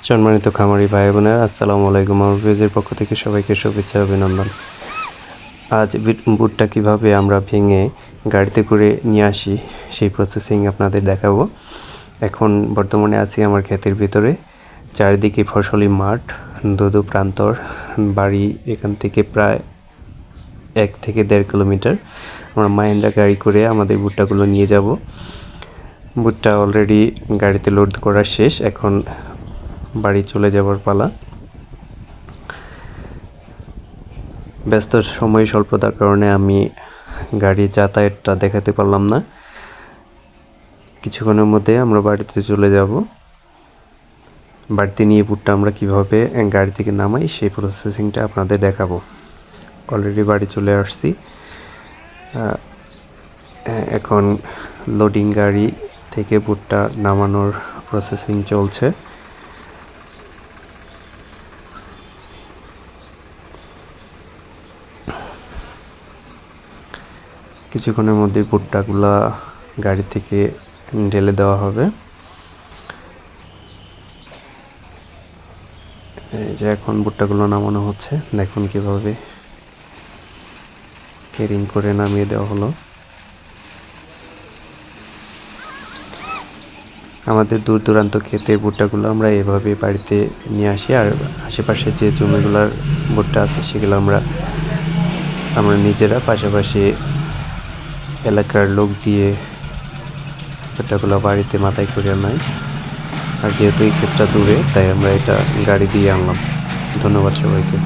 সম্মানিত খামারি ভাই বোনেরা, আসসালামু আলাইকুম। আমার পেজের পক্ষ থেকে সবাইকে শুভেচ্ছা অভিনন্দন। আজ ভুট্টা কীভাবে আমরা ভেঙে গাড়িতে করে নিয়ে আসি সেই প্রসেসিং আপনাদের দেখাবো। এখন বর্তমানে আছি আমার ক্ষেতের ভিতরে, চারিদিকে ফসলি মাঠ, দোদো প্রান্তর, বাড়ি এখান থেকে প্রায় 1 থেকে 1.5 কিলোমিটার। আমরা মাহিন্দ্রা গাড়ি করে আমাদের ভুট্টাগুলো নিয়ে যাব। ভুট্টা অলরেডি গাড়িতে লোড করা শেষ, এখন বাড়ি চলে যাবার পালা। ব্যস্ত সময় স্বল্পতার কারণে আমি গাড়ি যাতায়াতটা দেখাতে পারলাম না। কিছুক্ষণের মধ্যে আমরা বাড়িতে চলে যাব। বাড়িতে নিয়ে ভুট্টা আমরা কীভাবে গাড়ি থেকে নামাই সেই প্রসেসিংটা আপনাদের দেখাবো। অলরেডি বাড়ি চলে আসছি, এখন লোডিং গাড়ি থেকে ভুট্টা নামানোর প্রসেসিং চলছে। কিছুক্ষণের মধ্যে ভুট্টাগুলা গাড়ি থেকে ঢেলে দেওয়া হবে। এই যে এখন ভুট্টাগুলো নামানো হচ্ছে, দেখুন কিভাবে কেরিং করে নামিয়ে দেওয়া হলো। আমাদের দূর দূরান্ত ক্ষেতের ভুট্টাগুলো আমরা এভাবে বাড়িতে নিয়ে আসি, আর আশেপাশে যে জমিগুলোর ভুট্টা আছে সেগুলো আমরা নিজেরা পাশাপাশি এলাকার লোক দিয়ে ভুট্টাগুলো বাড়িতে মাথায় করে আনাই। আর যেহেতু এই ক্ষেতটা দূরে, তাই আমরা এটা গাড়ি দিয়ে আনলাম। ধন্যবাদ সবাইকে।